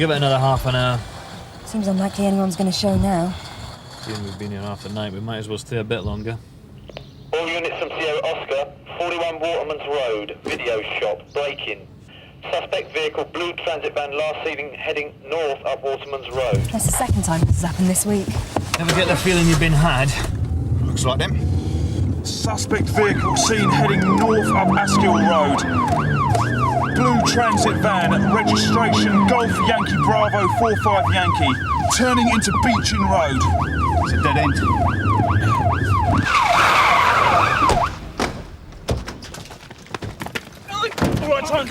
give it another half an hour. Seems unlikely anyone's going to show now. Seeing we've been here half the night, we might as well stay a bit longer. All units from Sierra Oscar, 41 Waterman's Road, video shop, break-in. Suspect vehicle, blue transit van, last seen heading north up Waterman's Road. That's the second time this has happened this week. Ever get the feeling you've been had? Looks like them. Suspect vehicle seen heading north up Askill Road. Blue transit van, registration Golf Yankee Bravo 45 Yankee, turning into Beechin Road. It's a dead end. All right, time.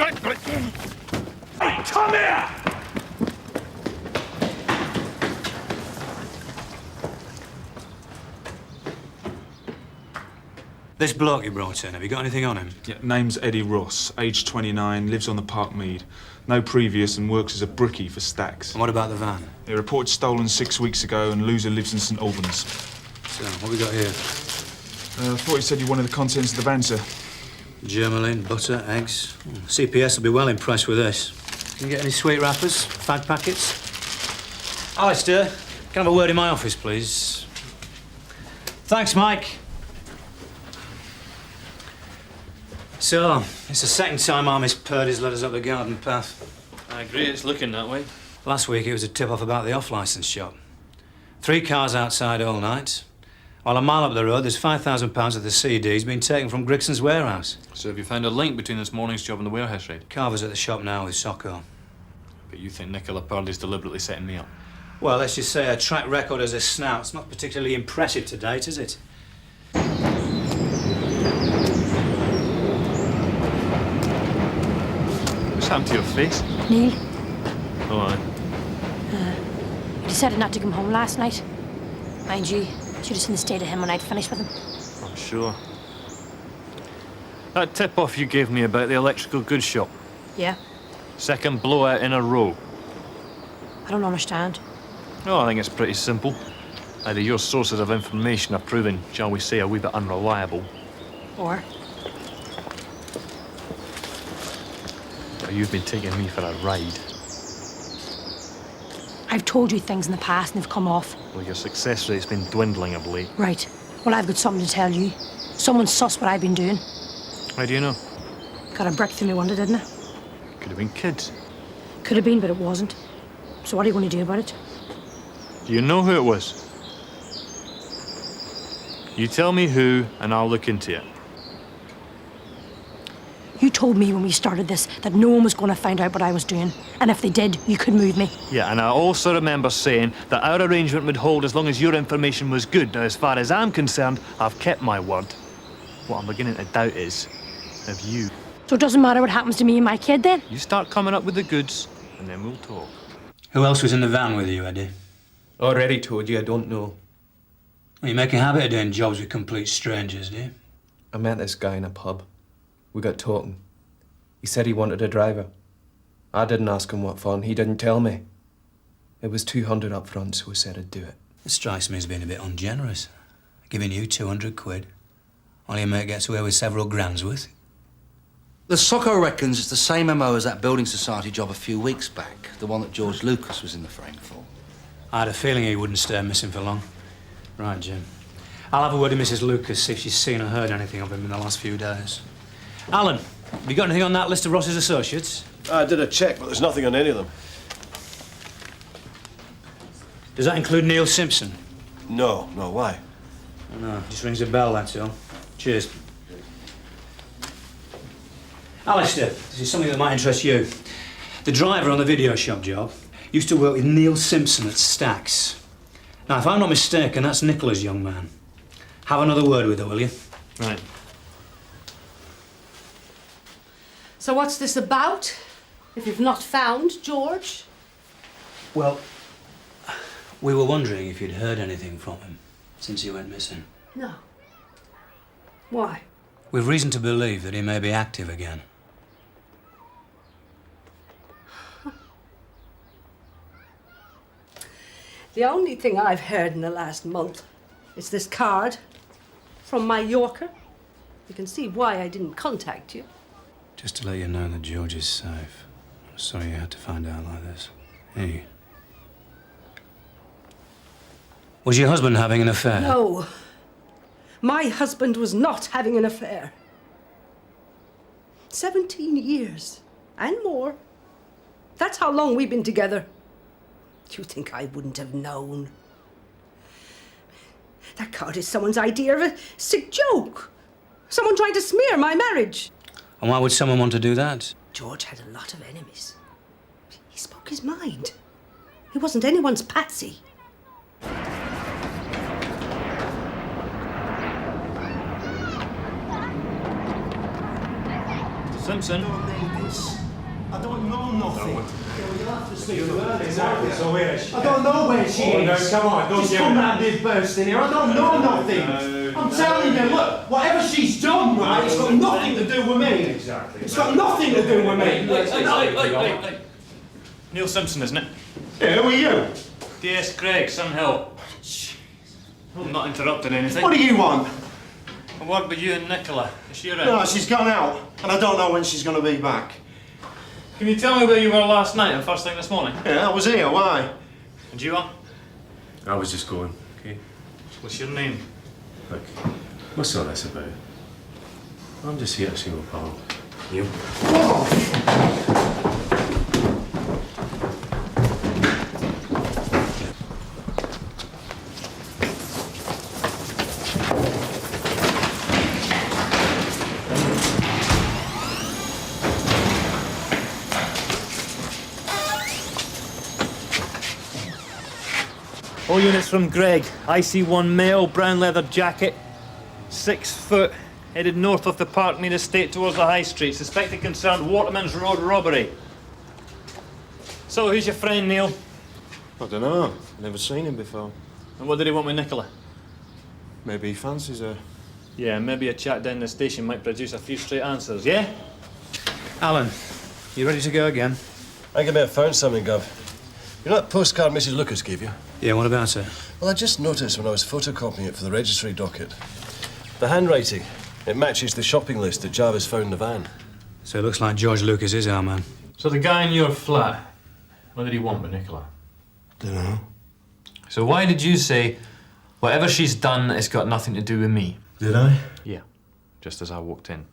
Hey, come here! This bloke you brought in, have you got anything on him? Yeah, name's Eddie Ross, age 29, lives on the Park Mead. No previous and works as a brickie for Stacks. And what about the van? He reported stolen 6 weeks ago and loser lives in St Albans. So, what we got here? I thought you said you wanted the contents of the van, sir. Germaline, butter, eggs. CPS will be well impressed with this. Can you get any sweet wrappers, fag packets? Alistair, can I have a word in my office, please? Thanks, Mike. So, it's the second time our Miss Purdy's led us up the garden path. I agree, it's looking that way. Last week it was a tip-off about the off-licence shop. 3 cars outside all night. While a mile up the road, there's £5,000 of the CDs being taken from Grigson's warehouse. So have you found a link between this morning's job and the warehouse raid? Carver's at the shop now with Socko. But you think Nicola Purdy's deliberately setting me up? Well, let's just say her track record as a snout's not particularly impressive to date, is it? What's happened to your face? Neil, Oh, aye. I decided not to come home last night. Mind you, should have seen the state of him when I'd finished with him. I'm sure. That tip-off you gave me about the electrical goods shop. Yeah? Second blowout in a row. I don't understand. Oh, I think it's pretty simple. Either your sources of information are proving, shall we say, a wee bit unreliable. Or you've been taking me for a ride. I've told you things in the past and they've come off. Well, your success rate's been dwindling of late. Right. Well, I've got something to tell you. Someone sussed what I've been doing. How do you know? Got a brick through me wonder, didn't I? Could have been kids. Could have been, but it wasn't. So what are you going to do about it? Do you know who it was? You tell me who, and I'll look into it. You told me when we started this that no one was going to find out what I was doing. And if they did, you could move me. Yeah, and I also remember saying that our arrangement would hold as long as your information was good. Now, as far as I'm concerned, I've kept my word. What I'm beginning to doubt is, have you? So it doesn't matter what happens to me and my kid, then? You start coming up with the goods, and then we'll talk. Who else was in the van with you, Eddie? Already told you I don't know. Well, you make a habit of doing jobs with complete strangers, do you? I met this guy in a pub. We got talking. He said he wanted a driver. I didn't ask him what for, and he didn't tell me. It was 200 up front, so I said I'd do it. It strikes me as being a bit ungenerous. Giving you 200 quid, while your mate gets away with several grand's worth. The Socko reckons it's the same MO as that building society job a few weeks back, the one that George Lucas was in the frame for. I had a feeling he wouldn't stay missing for long. Right, Jim. I'll have a word with Mrs. Lucas, see if she's seen or heard anything of him in the last few days. Alan, have you got anything on that list of Ross's associates? I did a check, but there's nothing on any of them. Does that include Neil Simpson? No, why? No, just rings a bell, that's all. Cheers. Alistair, this is something that might interest you. The driver on the video shop job used to work with Neil Simpson at Stacks. Now, if I'm not mistaken, that's Nicola's young man. Have another word with her, will you? Right. So what's this about? If you've not found George? Well, we were wondering if you'd heard anything from him since he went missing. No. Why? We've reason to believe that he may be active again. The only thing I've heard in the last month is this card from my Yorker. You can see why I didn't contact you. Just to let you know that George is safe. I'm sorry you had to find out like this. Hey. Was your husband having an affair? No. My husband was not having an affair. 17 years and more. That's how long we've been together. Do you think I wouldn't have known? That card is someone's idea of a sick joke. Someone trying to smear my marriage. And why would someone want to do that? George had a lot of enemies. He spoke his mind. He wasn't anyone's patsy. Simpson. I don't know nothing. I don't know where she is. No, come on, don't She's come round here bursting here. I don't know nothing. I'm telling you, look, whatever she's done, right, it's got nothing to do with me. Exactly. It's got nothing to do with me. Hey. Neil Simpson, isn't it? Yeah, who are you? DS Greig, Sunhill. I'm not interrupting anything. What do you want? A word with you and Nicola. Is she around? No, she's gone out, and I don't know when she's going to be back. Can you tell me where you were last night and first thing this morning? Yeah, I was here. Why? And you are? I was just going, okay? What's your name? Look, what's all this about? I'm just here to see my pal. Neil. All units from Greig. IC1 male, brown leather jacket, 6 foot, headed north of the Parkmead estate towards the High Street. Suspected concerned Waterman's Road robbery. So, who's your friend, Neil? I don't know. Never seen him before. And what did he want with Nicola? Maybe he fancies her. Yeah, maybe a chat down the station might produce a few straight answers, yeah? Alan, you ready to go again? I think I may have found something, Gov. You know that postcard Mrs. Lucas gave you? Yeah, what about her? Well, I just noticed when I was photocopying it for the registry docket. The handwriting, it matches the shopping list that Jarvis found in the van. So it looks like George Lucas is our man. So the guy in your flat, what did he want with Nicola? Dunno. So why did you say, whatever she's done, it's got nothing to do with me? Did I? Yeah, just as I walked in.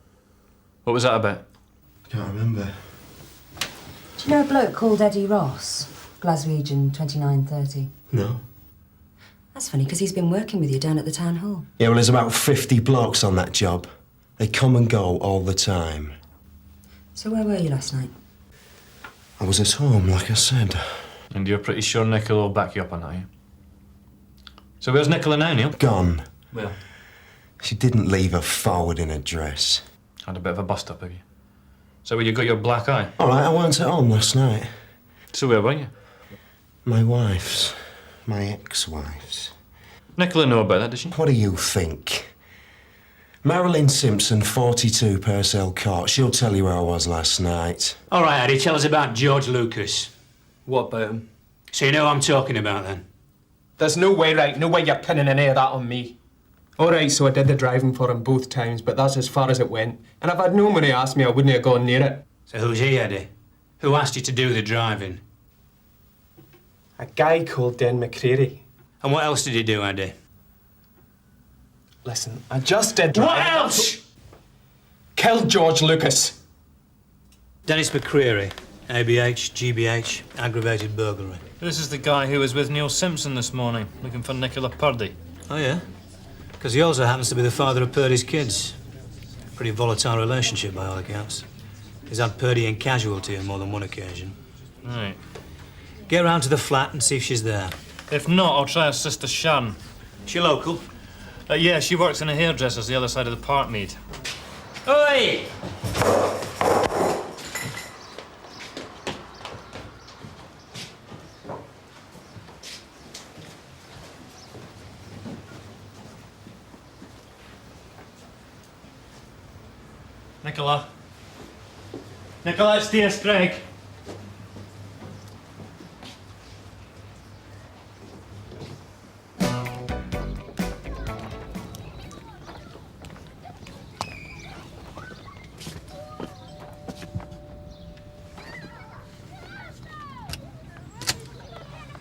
What was that about? Can't remember. Do you know a bloke called Eddie Ross? Glaswegian 2930. No. That's funny, because he's been working with you down at the town hall. Yeah, well, there's about 50 blokes on that job. They come and go all the time. So where were you last night? I was at home, like I said. And you're pretty sure Nicola will back you up on that, yeah? So where's Nicola now, Neil? Gone. Well, She didn't leave a forwarding address. had a bit of a bust-up, have you? So where you got your black eye? All right, I weren't at home last night. So where were you? My wife's. My ex-wife's. Nicola know about that, did she? What do you think? Marilyn Simpson, 42, Purcell Court. She'll tell you where I was last night. All right, Eddie, tell us about George Lucas. What about him? So you know what I'm talking about, then? There's no way, right? No way you're pinning any of that on me. All right, so I did the driving for him both times, but that's as far as it went. And if I'd known when he asked me, I wouldn't have gone near it. So who's he, Eddie? Who asked you to do the driving? A guy called Den McCreary. And what else did he do, Eddie? Listen, I just did What driving. else? Killed George Lucas. Dennis McCreary. ABH, GBH, aggravated burglary. This is the guy who was with Neil Simpson this morning, looking for Nicola Purdy. Oh, yeah? Because he also happens to be the father of Purdy's kids. Pretty volatile relationship, by all accounts. He's had Purdy in casualty on more than one occasion. Right. Get round to the flat and see if she's there. If not, I'll try her sister Sharon. She local? Yeah, she works in a hairdresser's the other side of the Parkmead. Oi! Nicola. Nicola, it's DS Greig.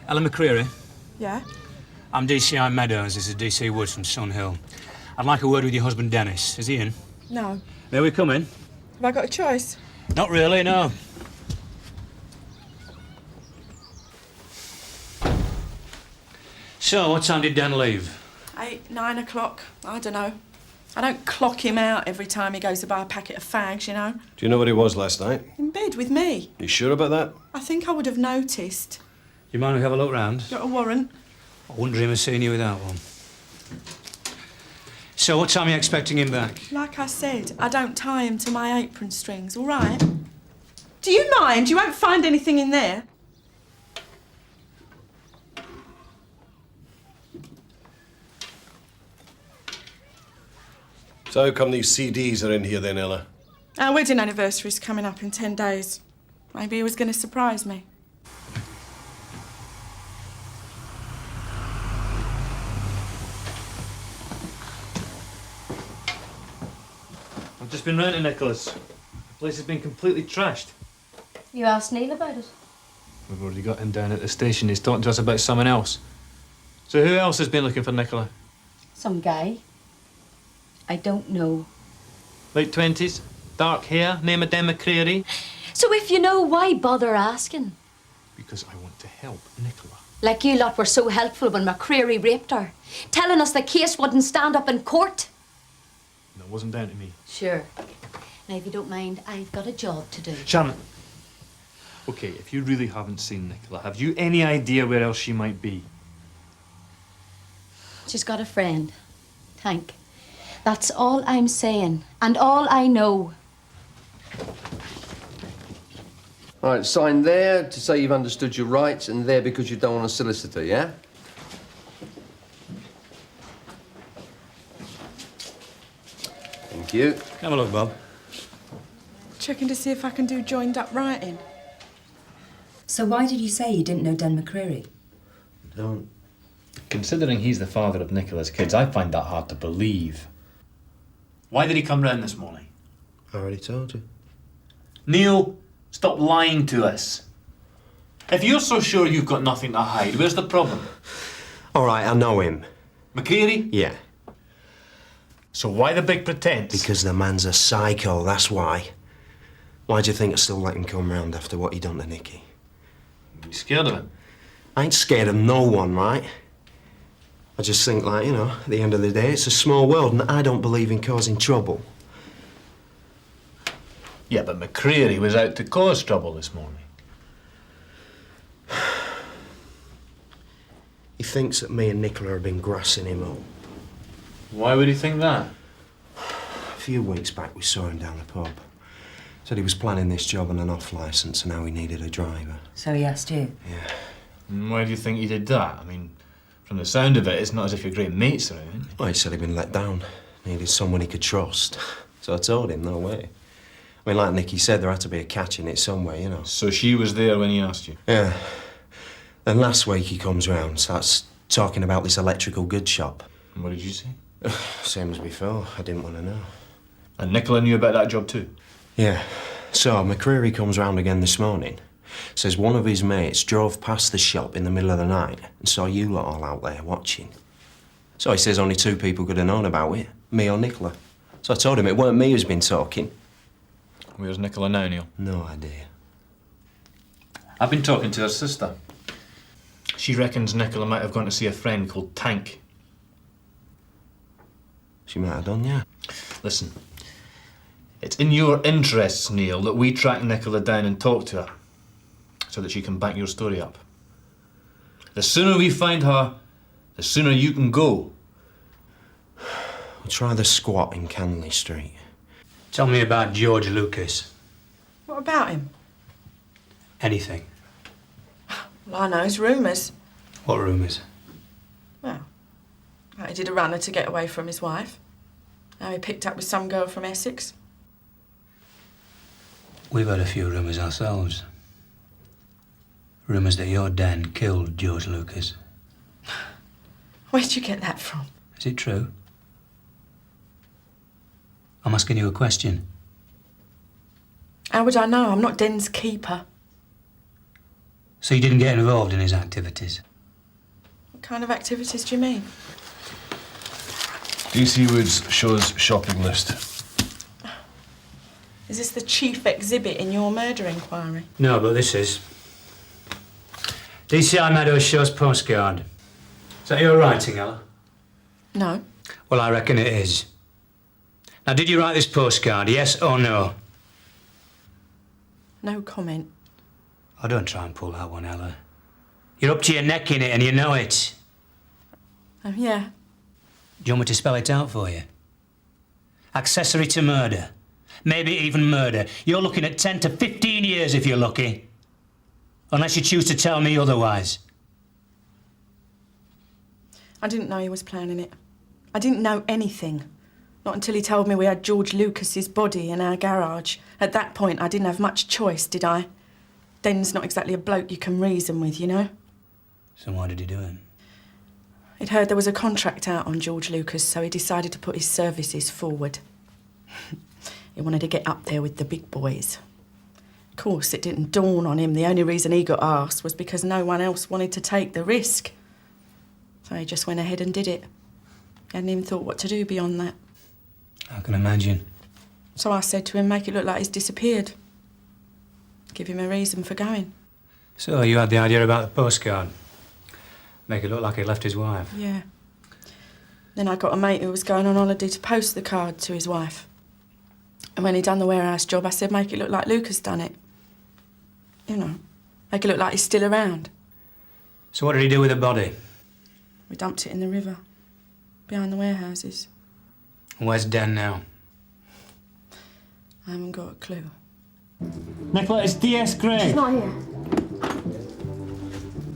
Helen McCreary. Yeah? I'm DCI Meadows. This is DC Woods from Sun Hill. I'd like a word with your husband, Dennis. Is he in? No. May we come in? Have I got a choice? Not really, no. So, what time did Dan leave? 8, 9 o'clock. I don't know. I don't clock him out every time he goes to buy a packet of fags, you know. Do you know where he was last night? In bed with me. You sure about that? I think I would have noticed. Do you mind if we have a look round? Got a warrant? I wouldn't dream of seeing you without one. So, what time are you expecting him back? Like I said, I don't tie him to my apron strings, all right? Do you mind? You won't find anything in there. So how come these CDs are in here then, Ella? Our wedding anniversary's coming up in 10 days. Maybe he was going to surprise me. I've just been round to Nicola's. The place has been completely trashed. You asked Neil about it? We've already got him down at the station. He's talking to us about someone else. So who else has been looking for Nicola? Some guy. I don't know. Late 20s, dark hair, name of McCreary. So if you know, why bother asking? Because I want to help Nicola. Like you lot were so helpful when McCreary raped her, telling us the case wouldn't stand up in court. That wasn't down to me. Sure. Now, if you don't mind, I've got a job to do. Shannon. Okay, if you really haven't seen Nicola, have you any idea where else she might be? She's got a friend, Tank. That's all I'm saying, and all I know. All right, sign there to say you've understood your rights, and there because you don't want a solicitor, yeah? Thank you. Have a look, Bob. Checking to see if I can do joined-up writing. So why did you say you didn't know Dan McCreary? Don't. Considering he's the father of Nicola's kids, I find that hard to believe. Why did he come round this morning? I already told you. Neil, stop lying to us. If you're so sure you've got nothing to hide, where's the problem? All right, I know him. McCreary? Yeah. So why the big pretense? Because the man's a psycho, that's why. Why do you think I still let him come round after what he done to Nicky? You scared of him? I ain't scared of no one, right? I just think, like, you know, at the end of the day, it's a small world, and I don't believe in causing trouble. Yeah, but McCreary was out to cause trouble this morning. He thinks that me and Nicola have been grassing him up. Why would he think that? A few weeks back, we saw him down the pub. Said he was planning this job on an off licence and now he needed a driver. So he asked you? Yeah. And why do you think he did that? I mean, from the sound of it, it's not as if you're great mates or anything. Well, he said he'd been let down. Needed someone he could trust. So I told him, no way. I mean, like Nicky said, there had to be a catch in it somewhere, you know. So she was there when he asked you? Yeah. Then last week he comes round, starts talking about this electrical goods shop. And what did you say? Same as before. I didn't want to know. And Nicola knew about that job too? Yeah. So McCreary comes round again this morning. Says one of his mates drove past the shop in the middle of the night and saw you lot all out there watching. So he says only 2 people could have known about it, me or Nicola. So I told him it weren't me who's been talking. Where's Nicola now, Neil? No idea. I've been talking to her sister. She reckons Nicola might have gone to see a friend called Tank. She might have done, yeah. Listen, it's in your interests, Neil, that we track Nicola down and talk to her so that she can back your story up. The sooner we find her, the sooner you can go. We'll try the squat in Canley Street. Tell me about George Lucas. What about him? Anything. Well, I know, it's rumours. What rumours? Well, he did a runner to get away from his wife. Now he picked up with some girl from Essex. We've had a few rumours ourselves. Rumours that your Dan killed George Lucas. Where'd you get that from? Is it true? I'm asking you a question. How would I know? I'm not Den's keeper. So you didn't get involved in his activities? What kind of activities do you mean? DC Woods shows shopping list. Is this the chief exhibit in your murder inquiry? No, but this is. DCI Meadows shows postcard. Is that your writing, Ella? No. Well, I reckon it is. Now, did you write this postcard, yes or no? No comment. Oh, don't try and pull that one, Ella. You're up to your neck in it and you know it. Oh, yeah. Do you want me to spell it out for you? Accessory to murder. Maybe even murder. You're looking at 10 to 15 years if you're lucky. Unless you choose to tell me otherwise. I didn't know he was planning it. I didn't know anything. Not until he told me we had George Lucas's body in our garage. At that point, I didn't have much choice, did I? Den's not exactly a bloke you can reason with, you know? So why did he do it? He'd heard there was a contract out on George Lucas, so he decided to put his services forward. He wanted to get up there with the big boys. Of course, it didn't dawn on him the only reason he got asked was because no one else wanted to take the risk. So he just went ahead and did it. He hadn't even thought what to do beyond that. I can imagine. So I said to him, make it look like he's disappeared. Give him a reason for going. So you had the idea about the postcard? Make it look like he left his wife? Yeah. Then I got a mate who was going on holiday to post the card to his wife. And when he'd done the warehouse job, I said, make it look like Lucas done it. You know, make it look like he's still around. So what did he do with the body? We dumped it in the river, behind the warehouses. Where's Den now? I haven't got a clue. Nicola, it's DS Greig. She's not here.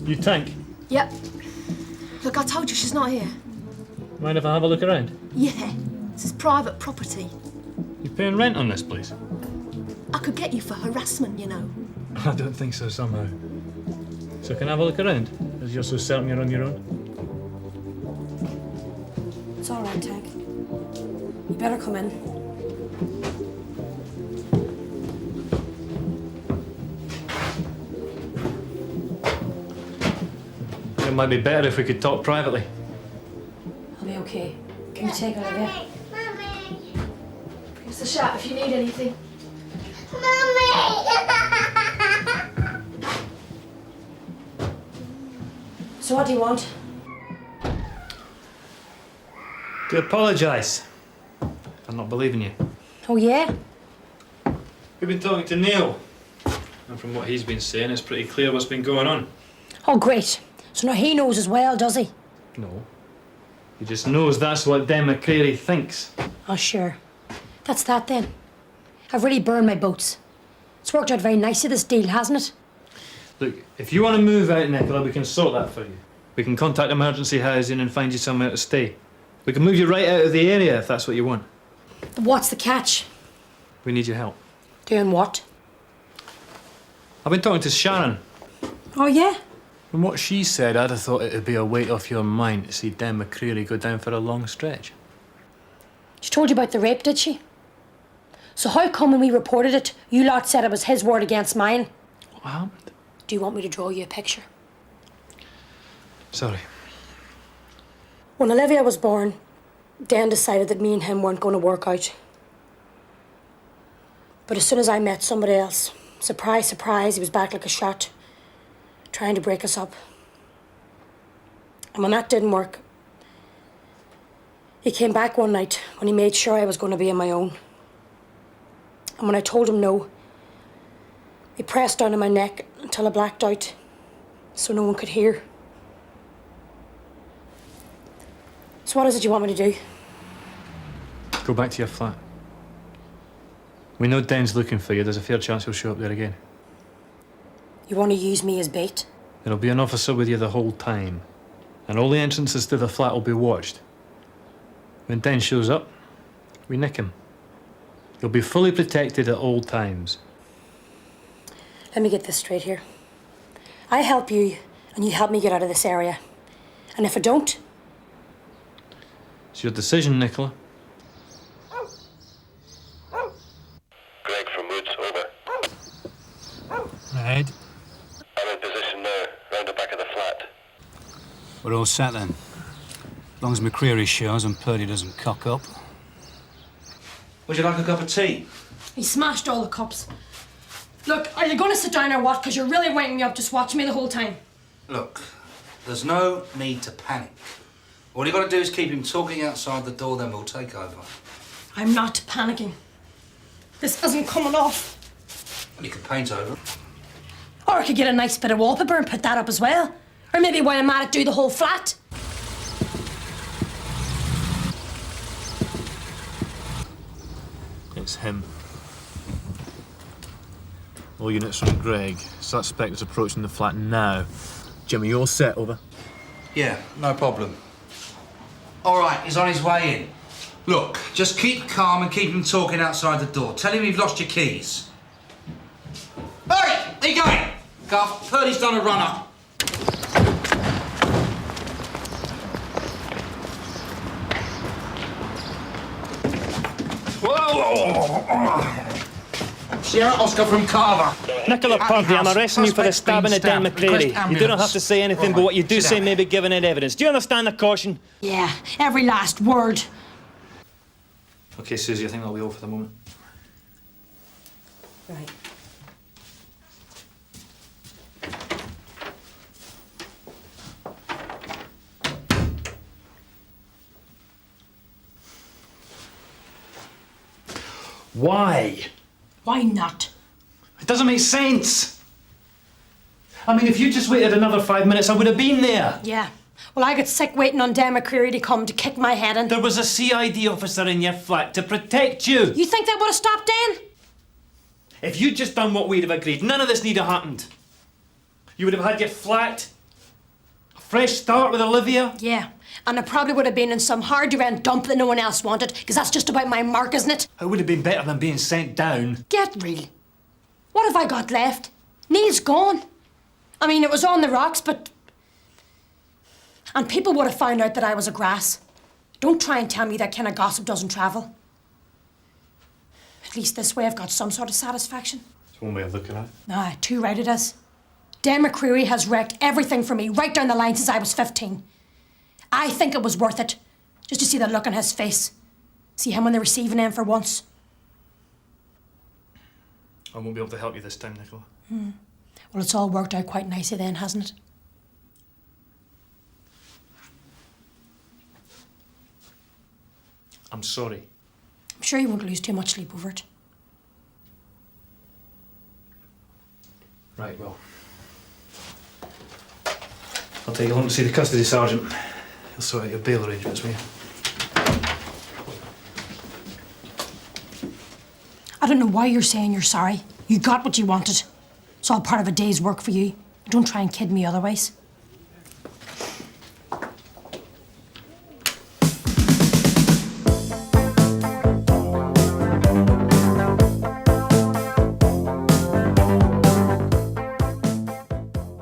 You think? Yep. Look, I told you she's not here. Mind if I have a look around? Yeah. This is private property. You paying rent on this place? I could get you for harassment, you know. I don't think so, somehow. So can I have a look around? As you're so certain you're on your own? It's all right, Tag. You better come in. It might be better if we could talk privately. I'll be okay. Can you take Olivia? Give us a shout if you need anything. So what do you want? To apologise for not believing you. Oh, yeah? We've been talking to Neil. And from what he's been saying, it's pretty clear what's been going on. Oh, great. So now he knows as well, does he? No. He just knows that's what Den McCreary thinks. Oh, sure. That's that, then. I've really burned my boats. It's worked out very nicely, this deal, hasn't it? Look, if you want to move out, Nicola, we can sort that for you. We can contact emergency housing and find you somewhere to stay. We can move you right out of the area if that's what you want. What's the catch? We need your help. Doing what? I've been talking to Sharon. Oh, yeah? From what she said, I'd have thought it'd be a weight off your mind to see Den McCreary go down for a long stretch. She told you about the rape, did she? So how come when we reported it, you lot said it was his word against mine? What happened? Do you want me to draw you a picture? Sorry. When Olivia was born, Dan decided that me and him weren't going to work out. But as soon as I met somebody else, surprise, surprise, he was back like a shot, trying to break us up. And when that didn't work, he came back one night when he made sure I was going to be on my own. And when I told him no, he pressed down on my neck until I blacked out, so no one could hear. So what is it you want me to do? Go back to your flat. We know Den's looking for you. There's a fair chance he'll show up there again. You want to use me as bait? There'll be an officer with you the whole time. And all the entrances to the flat will be watched. When Den shows up, we nick him. He'll be fully protected at all times. Let me get this straight here. I help you, and you help me get out of this area. And if I don't... It's your decision, Nicola. Greig from Woods, over. Right. I'm in position We're all set then. As long as McCreary shows and Purdy doesn't cock up. Would you like a cup of tea? He smashed all the cups. Look, are you going to sit down or what? Because you're really winding me up just watching me the whole time. Look, there's no need to panic. All you got to do is keep him talking outside the door, then we'll take over. I'm not panicking. This isn't coming off. Well, you can paint over it. Or I could get a nice bit of wallpaper and put that up as well. Or maybe while I'm at it, do the whole flat. It's him. All units from Greig. Suspect is approaching the flat now. Jimmy, you all set, over? Yeah, no problem. All right, he's on his way in. Look, just keep calm and keep him talking outside the door. Tell him you've lost your keys. Hey, where you going? Carver, Purdy's done a run-up. Sierra Oscar from Carver. Nicola Purdy, I'm arresting you for the stabbing of Dan McCreary. You do not have to say anything, but what you do say may be given in evidence. Do you understand the caution? Yeah, every last word. Okay, Suzi, I think that'll be all for the moment. Right. Why? Why not? It doesn't make sense. I mean, if you just waited another 5 minutes, I would have been there. Yeah. Well, I got sick waiting on Dan McCreary to come to kick my head in. There was a CID officer in your flat to protect you. You think that would have stopped Dan? If you'd just done what we'd have agreed, none of this need have happened. You would have had your flat, a fresh start with Olivia. Yeah. And I probably would have been in some hard-to-rent dump that no one else wanted, because that's just about my mark, isn't it? It would have been better than being sent down. Get real. What have I got left? Neil's gone. I mean, it was on the rocks, but... And people would have found out that I was a grass. Don't try and tell me that kind of gossip doesn't travel. At least this way I've got some sort of satisfaction. It's one way of looking at it. Aye, too right it is. Dan McCreary has wrecked everything for me right down the line since I was 15. I think it was worth it, just to see the look on his face. See him on the receiving end for once. I won't be able to help you this time, Nicola. Well, it's all worked out quite nicely then, hasn't it? I'm sorry. I'm sure you won't lose too much sleep over it. Right, well. I'll take you along to see the custody sergeant. He'll sort out your bail arrangements, will you? I don't know why you're saying you're sorry. You got what you wanted. It's all part of a day's work for you. Don't try and kid me otherwise.